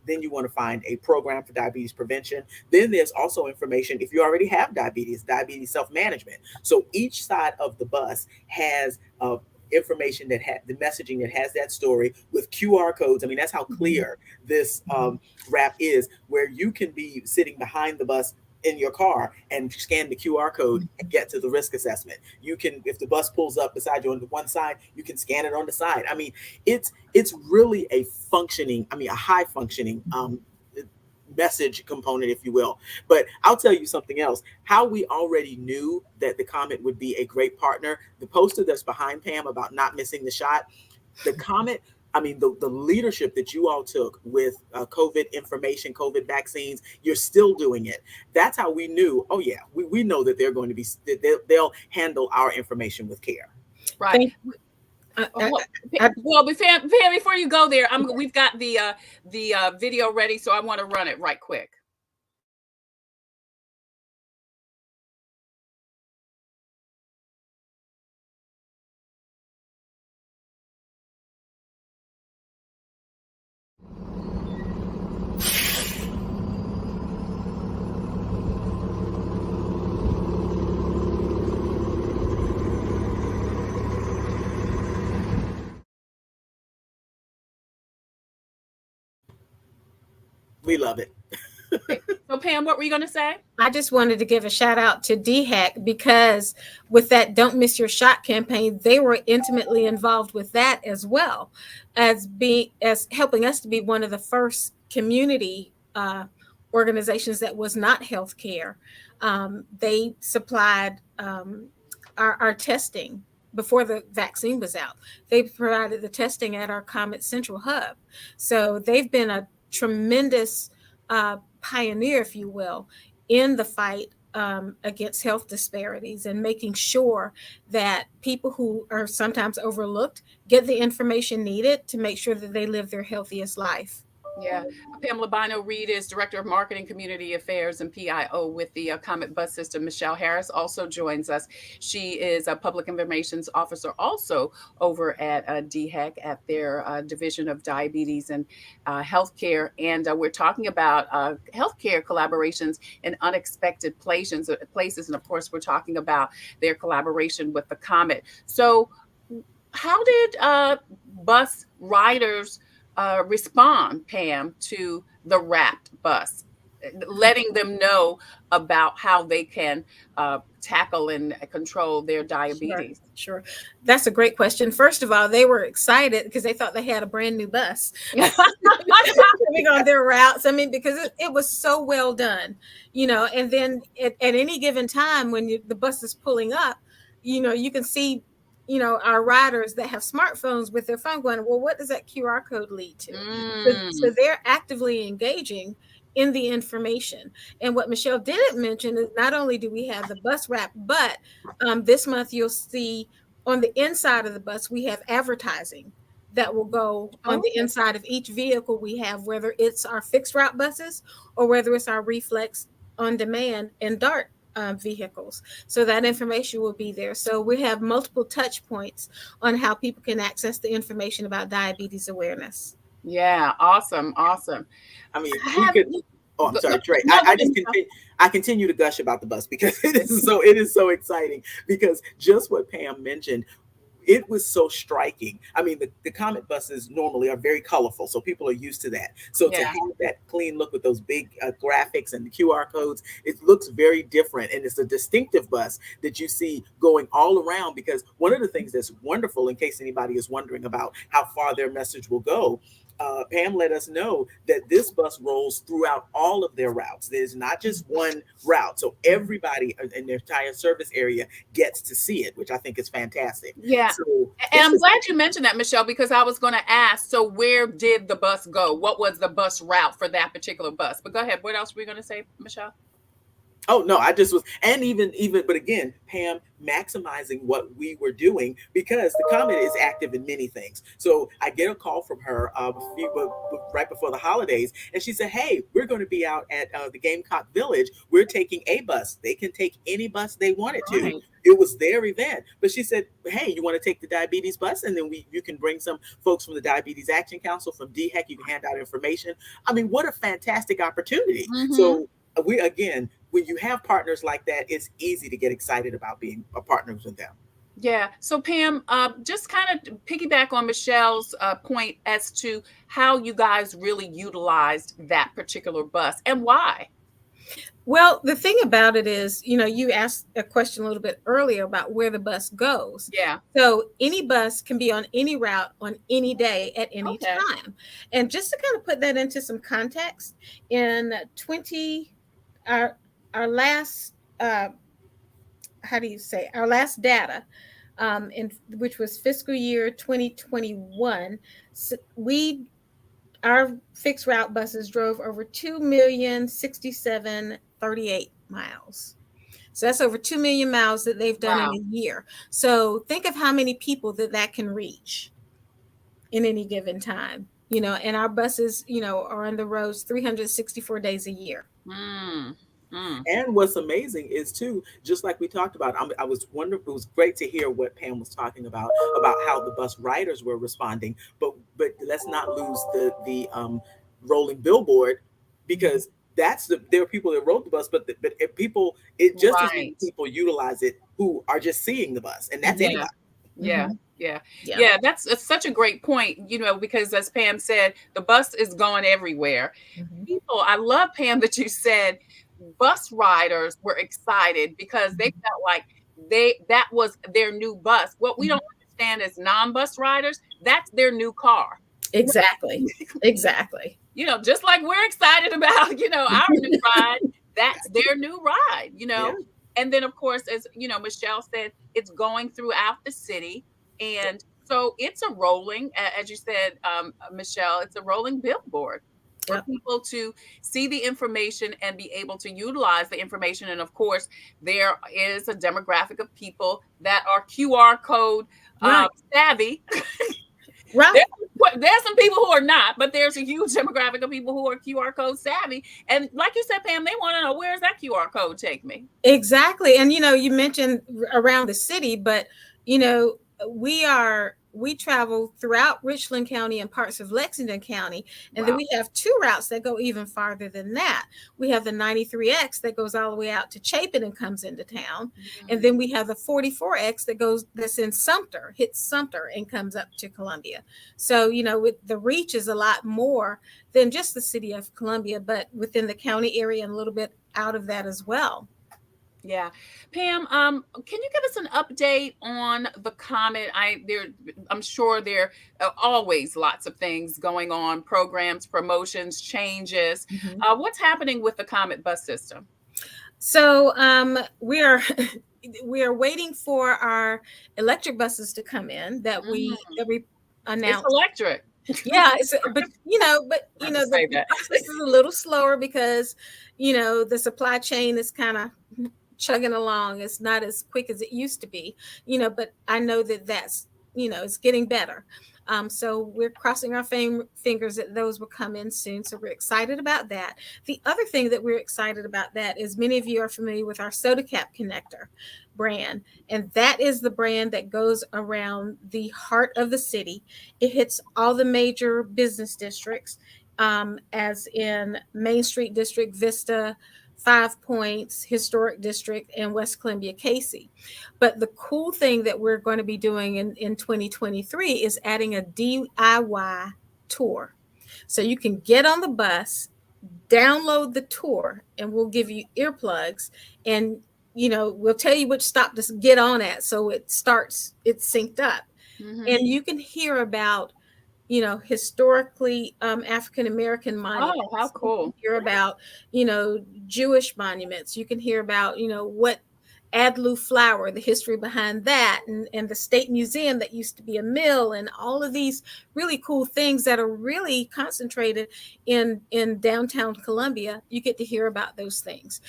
Then you want to find a program for diabetes prevention. Then there's also information if you already have diabetes self-management. So each side of the bus has information that the messaging that has that story with QR codes. I mean, that's how clear this wrap is, where you can be sitting behind the bus in your car and scan the QR code and get to the risk assessment. You can, if the bus pulls up beside you on the one side, you can scan it on the side. I mean, it's really a high functioning message component, if you will. But I'll tell you something else, how we already knew that the Comet would be a great partner. The poster that's behind Pam about not missing the shot, the Comet, I mean, the leadership that you all took with COVID information, COVID vaccines, you're still doing it. That's how we knew, oh yeah, we know that they're going to be, they'll handle our information with care. Right. Well, Pam, before you go there, we've got the video ready, so I want to run it right quick. We love it. So Pam, what were you going to say? I just wanted to give a shout out to DHEC, because with that Don't Miss Your Shot campaign, they were intimately involved with that, as well as helping us to be one of the first community organizations that was not healthcare. They supplied our testing before the vaccine was out. They provided the testing at our Comet Central Hub. So they've been a tremendous pioneer, if you will, in the fight against health disparities, and making sure that people who are sometimes overlooked get the information needed to make sure that they live their healthiest life. Yeah. Pamela Bynoe Reed is Director of Marketing, Community Affairs, and PIO with the Comet Bus System. Michelle Harris also joins us. She is a Public Information Officer also over at DHEC at their Division of Diabetes and Healthcare. And we're talking about healthcare collaborations in unexpected places. And of course, we're talking about their collaboration with the Comet. So how did bus riders respond, Pam, to the wrapped bus, letting them know about how they can tackle and control their diabetes? Sure. That's a great question. First of all, they were excited because they thought they had a brand new bus coming on their routes. I mean, because it was so well done, and then at any given time when the bus is pulling up, you can see, our riders that have smartphones with their phone going, well, what does that QR code lead to? So they're actively engaging in the information. And what Michelle didn't mention is not only do we have the bus wrap, but this month you'll see on the inside of the bus, we have advertising that will go on the inside of each vehicle we have, whether it's our fixed route buses or whether it's our reflex on demand and DART vehicles. So that information will be there. So we have multiple touch points on how people can access the information about diabetes awareness. Yeah, awesome. I mean, we could. Oh, I'm sorry, Trey. I continue to gush about the bus because it is so exciting, because just what Pam mentioned, it was so striking. I mean, the Comet buses normally are very colorful, so people are used to that. So to have that clean look with those big graphics and the QR codes, it looks very different, and it's a distinctive bus that you see going all around. Because one of the things that's wonderful, in case anybody is wondering about how far their message will go, Pam let us know that this bus rolls throughout all of their routes. There's not just one route. So everybody in their entire service area gets to see it, which I think is fantastic. Yeah. So, and I'm glad you mentioned that, Michelle, because I was going to ask, so where did the bus go? What was the bus route for that particular bus? But go ahead. What else were you going to say, Michelle? Oh, no, I just was, and even, but again, Pam maximizing what we were doing, because the Comet is active in many things. So I get a call from her right before the holidays, and she said, hey, we're going to be out at the Gamecock Village. We're taking a bus. They can take any bus they wanted to. It was their event. But she said, hey, you want to take the diabetes bus? And then you can bring some folks from the Diabetes Action Council, from DHEC. You can hand out information. I mean, what a fantastic opportunity. So again, when you have partners like that, it's easy to get excited about being a partner with them. Yeah. So Pam, just kind of piggyback on Michelle's point as to how you guys really utilized that particular bus and why. Well, the thing about it is, you asked a question a little bit earlier about where the bus goes. Yeah. So any bus can be on any route on any day at any time. And just to kind of put that into some context, in our last our last data, which was fiscal year 2021, our fixed route buses drove over 2,067,038 miles. So that's over 2 million miles that they've done in a year. So think of how many people that can reach in any given time, and our buses, are on the roads 364 days a year. And what's amazing is too, just like we talked about, I was wondering, it was great to hear what Pam was talking about how the bus riders were responding, but let's not lose the rolling billboard, because there are people that rode the bus, but if people, as many people utilize it who are just seeing the bus, and that's anybody. Yeah. That's such a great point, because as Pam said, the bus is going everywhere. I love, Pam, that you said bus riders were excited because they felt like that was their new bus. What we don't understand is non-bus riders, that's their new car. Exactly. Just like we're excited about, our new ride, that's their new ride, And then, of course, as Michelle said, it's going throughout the city. And so it's a rolling, as you said, Michelle, it's a rolling billboard for people to see the information and be able to utilize the information. And of course, there is a demographic of people that are QR code savvy. There's some people who are not, but there's a huge demographic of people who are QR code savvy. And like you said, Pam, they want to know, where's that QR code take me? Exactly. And, you mentioned around the city, but, we are we travel throughout Richland County and parts of Lexington County. And then Wow. we have 2 routes that go even farther than that. We have the 93X that goes all the way out to Chapin and comes into town. And then we have the 44X that's in Sumter, hits Sumter and comes up to Columbia. So, the reach is a lot more than just the city of Columbia, but within the county area and a little bit out of that as well. Yeah. Pam, can you give us an update on the Comet? I'm sure there are always lots of things going on, programs, promotions, changes. What's happening with the Comet bus system? So we are waiting for our electric buses to come in that we announced. It's electric. Yeah, but the process is a little slower because the supply chain is kind of chugging along. It's not as quick as it used to be, but I know that's it's getting better. So we're crossing our fingers that those will come in soon. So we're excited about that. The other thing that we're excited about that is many of you are familiar with our Soda Cap Connector brand. And that is the brand that goes around the heart of the city. It hits all the major business districts, as in Main Street District, Vista, 5 Points, Historic District, and West Columbia Casey. But the cool thing that we're going to be doing in 2023 is adding a DIY tour. So you can get on the bus, download the tour, and we'll give you earplugs, and we'll tell you which stop to get on at, so it's synced up. And you can hear about historically African American monuments. Oh, how cool. You can hear about Jewish monuments. You can hear about what Adlu flour, the history behind that, and the State Museum that used to be a mill, and all of these really cool things that are really concentrated in downtown Columbia. You get to hear about those things.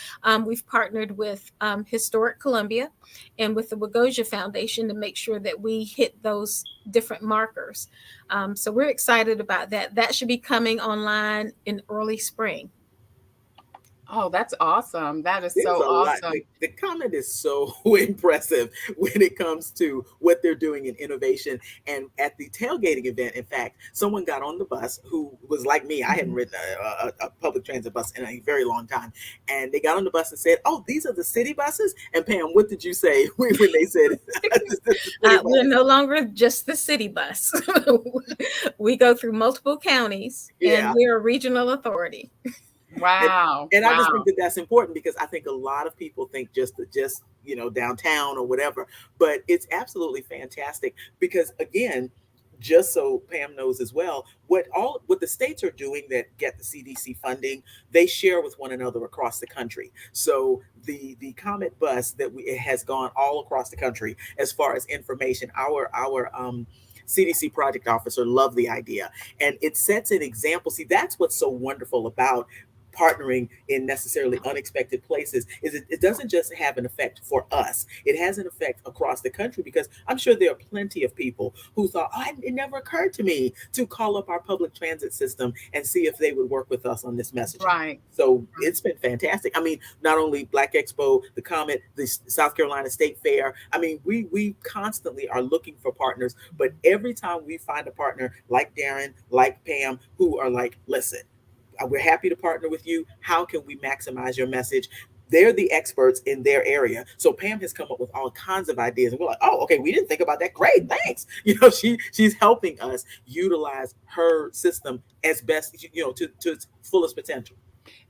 We've partnered with Historic Columbia and with the Wagosia Foundation to make sure that we hit those different markers. So we're excited about that. That should be coming online in early spring. Oh, that's awesome. That is so awesome. The Comet is so impressive when it comes to what they're doing in innovation. And at the tailgating event, in fact, someone got on the bus who was like me. I hadn't ridden a public transit bus in a very long time. And they got on the bus and said, "Oh, these are the city buses?" And Pam, what did you say when they said we're no longer just the city bus. We go through multiple counties, and we're a regional authority. Wow. And I just think that that's important, because I think a lot of people think just downtown or whatever, but it's absolutely fantastic because, again, just so Pam knows as well, what the states are doing that get the CDC funding, they share with one another across the country. So the Comet bus it has gone all across the country as far as information. Our CDC project officer loved the idea, and it sets an example. See, that's what's so wonderful about partnering in necessarily unexpected places, is it doesn't just have an effect for us. It has an effect across the country, because I'm sure there are plenty of people who thought, it never occurred to me to call up our public transit system and see if they would work with us on this message. Right. So it's been fantastic. I mean, not only Black Expo, the Comet, the South Carolina State Fair. I mean, we constantly are looking for partners, but every time we find a partner like Darrin, like Pam, who are like, listen, we're happy to partner with you. How can we maximize your message? They're the experts in their area. So Pam has come up with all kinds of ideas, and we're like, oh, okay, we didn't think about that. Great, thanks. She's helping us utilize her system as best, to its fullest potential.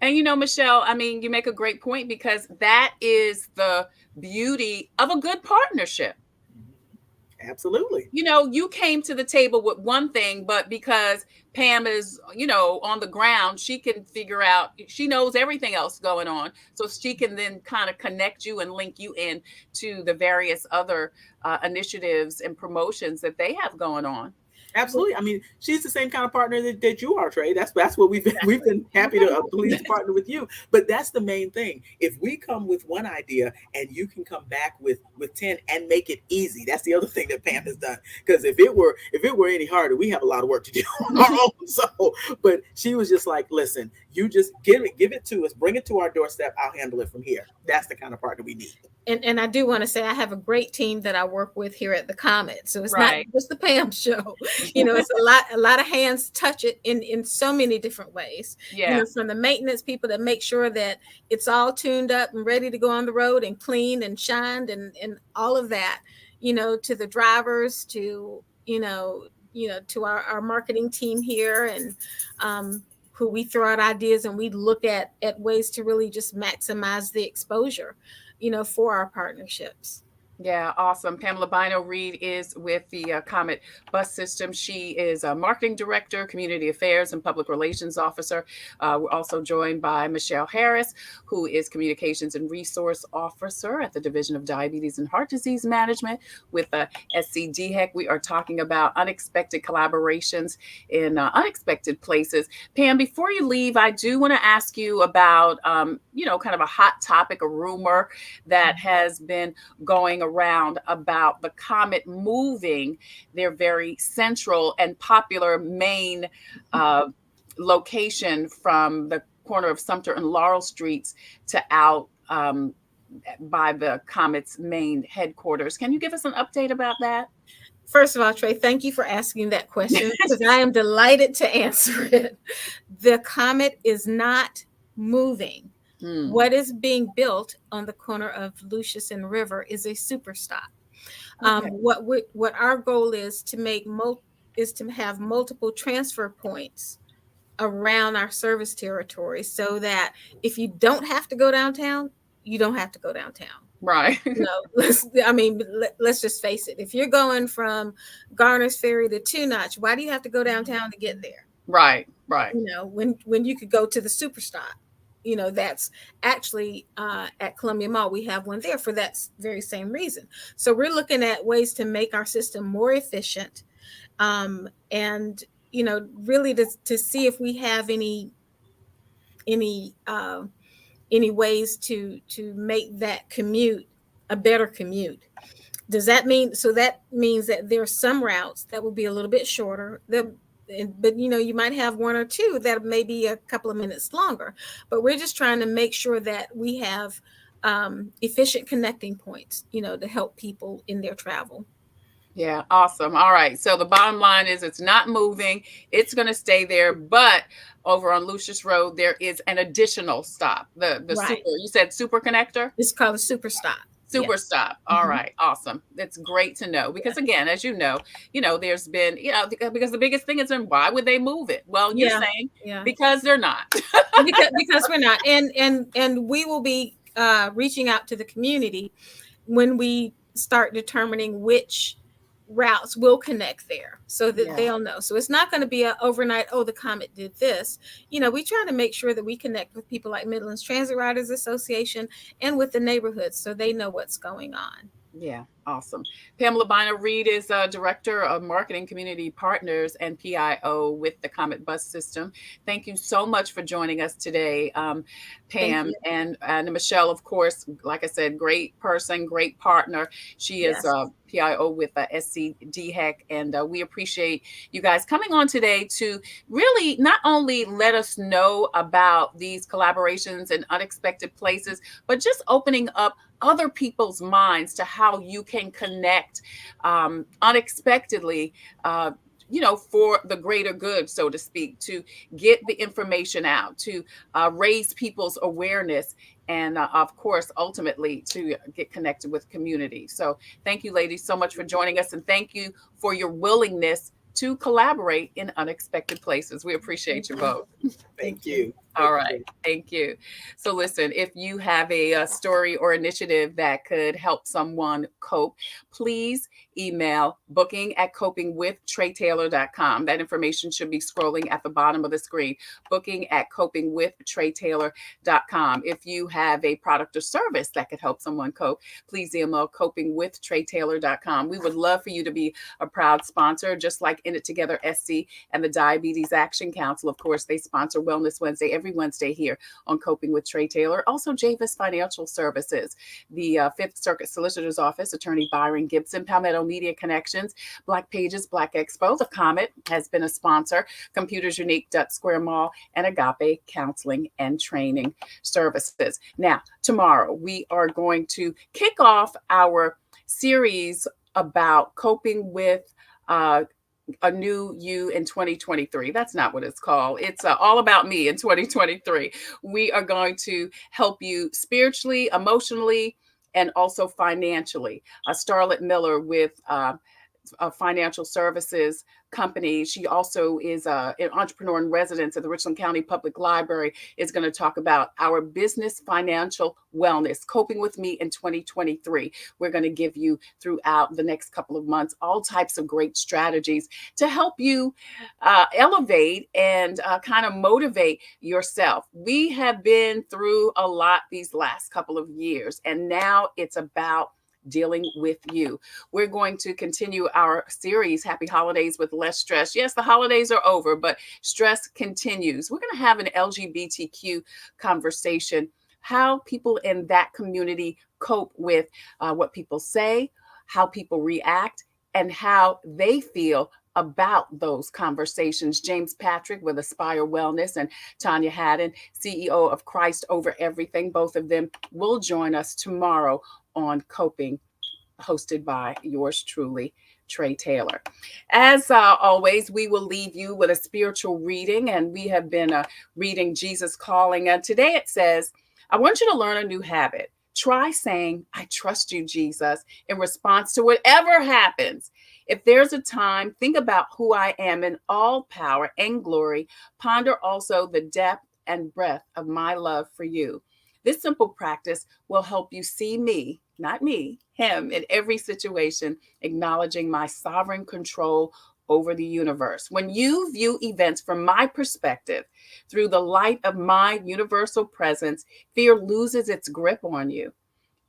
And Michelle, I mean, you make a great point, because that is the beauty of a good partnership. Absolutely. You came to the table with one thing, but because Pam is, on the ground, she can figure out, she knows everything else going on. So she can then kind of connect you and link you in to the various other initiatives and promotions that they have going on. Absolutely. I mean, she's the same kind of partner that you are, Trey. That's what we've been happy to please partner with you. But that's the main thing. If we come with one idea and you can come back with 10 and make it easy, that's the other thing that Pam has done. Because if it were any harder, we have a lot of work to do on our own. So, but she was just like, listen, you just give it to us, bring it to our doorstep. I'll handle it from here. That's the kind of partner we need. And I do want to say I have a great team that I work with here at the Comet. So it's Right. not just the Pam show. It's a lot of hands touch it in so many different ways. Yeah. From the maintenance people that make sure that it's all tuned up and ready to go on the road and clean and shined and all of that, to the drivers, to to our marketing team here, and who we throw out ideas and we look at ways to really just maximize the exposure, for our partnerships. Yeah, awesome. Pamela Bynoe Reed is with the Comet Bus System. She is a marketing director, community affairs, and public relations officer. We're also joined by Michelle Harris, who is communications and resource officer at the Division of Diabetes and Heart Disease Management with SCDHEC. We are talking about unexpected collaborations in unexpected places. Pam, before you leave, I do want to ask you about, kind of a hot topic, a rumor that has been going around about the Comet moving their very central and popular main location from the corner of Sumter and Laurel Streets to out by the Comet's main headquarters. Can you give us an update about that? First of all, Trey, thank you for asking that question because I am delighted to answer it. The Comet is not moving. What is being built on the corner of Lucius and River is a super stop. Okay. What our goal is to have multiple transfer points around our service territory, so that if you don't have to go downtown, you don't have to go downtown. Right. Let's just face it. If you're going from Garner's Ferry to Two Notch, why do you have to go downtown to get there? Right. When you could go to the super stop. That's actually at Columbia Mall. We have one there for that very same reason. So we're looking at ways to make our system more efficient, and really to see if we have any ways to make that commute a better commute. Does that mean? So that means that there are some routes that will be a little bit shorter. But you might have one or two that may be a couple of minutes longer, but we're just trying to make sure that we have efficient connecting points, to help people in their travel. Yeah, awesome. All right. So the bottom line is it's not moving. It's going to stay there. But over on Lucius Road, there is an additional stop. The Right. super, you said super connector? It's called a super stop. Super stop. All right. Awesome. That's great to know. Because again, as you know, there's been, because the biggest thing is, why would they move it? Well, you're saying because they're not. because we're not. And we will be reaching out to the community when we start determining which routes will connect there, so that they'll know. So it's not going to be an overnight, the Comet did this. We try to make sure that we connect with people like Midlands Transit Riders Association and with the neighborhoods, so they know what's going on. Yeah, awesome. Pamela Bynoe Reed is Director of Marketing Community Partners and PIO with the Comet Bus System. Thank you so much for joining us today, Pam. And Michelle, of course, like I said, great person, great partner. She is PIO with SCDHEC, and we appreciate you guys coming on today to really not only let us know about these collaborations in unexpected places, but just opening up other people's minds to how you can connect unexpectedly, for the greater good, so to speak, to get the information out, to raise people's awareness, and of course, ultimately to get connected with community. So thank you, ladies, so much for joining us, and thank you for your willingness to collaborate in unexpected places. We appreciate you both. Thank you. All right. Thank you. So listen, if you have a story or initiative that could help someone cope, please email booking@copingwithtreytailor.com. That information should be scrolling at the bottom of the screen, booking@copingwithtreytailor.com. If you have a product or service that could help someone cope, please email copingwithtreytailor.com. We would love for you to be a proud sponsor, just like In It Together SC and the Diabetes Action Council. Of course, they sponsor Wellness Wednesday every Wednesday here on Coping with Trey Tailor. Also, Javis Financial Services, the Fifth Circuit Solicitor's Office, Attorney Byron Gibson, Palmetto Media Connections, Black Pages, Black Expo, the Comet has been a sponsor, Computers Unique, Dutch Square Mall, and Agape Counseling and Training Services. Now, tomorrow we are going to kick off our series about coping with a new you in 2023. That's not what it's called. It's all about me in 2023. We are going to help you spiritually, emotionally, and also financially. Starlet Miller with a financial services company. She also is an entrepreneur in residence at the Richland County Public Library, is going to talk about our business financial wellness, coping with me in 2023. We're going to give you throughout the next couple of months all types of great strategies to help you elevate and kind of motivate yourself. We have been through a lot these last couple of years, and now it's about dealing with you. We're going to continue our series, Happy Holidays with Less Stress. Yes, the holidays are over, but stress continues. We're going to have an LGBTQ conversation, how people in that community cope with what people say, how people react, and how they feel about those conversations. James Patrick with Aspire Wellness and Tanya Haddon, CEO of Christ Over Everything. Both of them will join us tomorrow on Coping, hosted by yours truly, Trey Tailor. As always, we will leave you with a spiritual reading, and we have been reading Jesus Calling. And today it says, I want you to learn a new habit. Try saying, I trust you, Jesus, in response to whatever happens. If there's a time, think about who I am in all power and glory. Ponder also the depth and breadth of my love for you. This simple practice will help you see me, not me, him in every situation, acknowledging my sovereign control over the universe. When you view events from my perspective, through the light of my universal presence, fear loses its grip on you.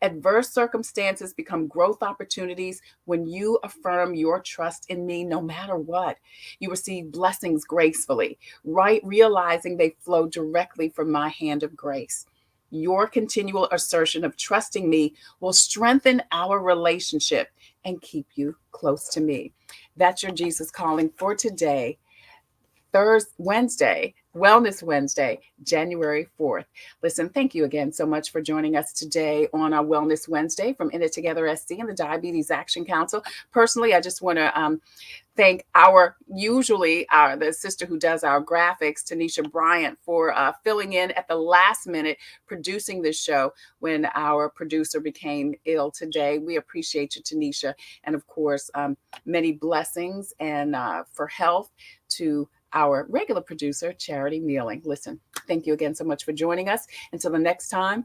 Adverse circumstances become growth opportunities when you affirm your trust in me no matter what. You receive blessings gracefully, right? Realizing they flow directly from my hand of grace. Your continual assertion of trusting me will strengthen our relationship and keep you close to me. That's your Jesus Calling for today, Wednesday, Wellness Wednesday, January 4th. Listen, thank you again so much for joining us today on our Wellness Wednesday from In It Together SC and the Diabetes Action Council. Personally, I just want to thank the sister who does our graphics, Tanisha Bryant, for filling in at the last minute, producing this show when our producer became ill today. We appreciate you, Tanisha. And of course, many blessings and for health to our regular producer, Charity Mealing. Listen, thank you again so much for joining us. Until the next time,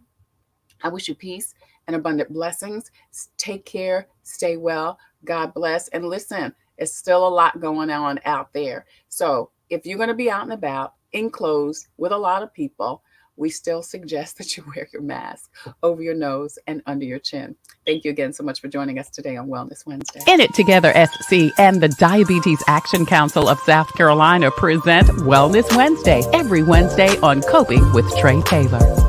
I wish you peace and abundant blessings. Take care, stay well, God bless. And listen, it's still a lot going on out there. So if you're going to be out and about, in clothes, with a lot of people, we still suggest that you wear your mask over your nose and under your chin. Thank you again so much for joining us today on Wellness Wednesday. In It Together SC and the Diabetes Action Council of South Carolina present Wellness Wednesday every Wednesday on Coping with Trey Tailor.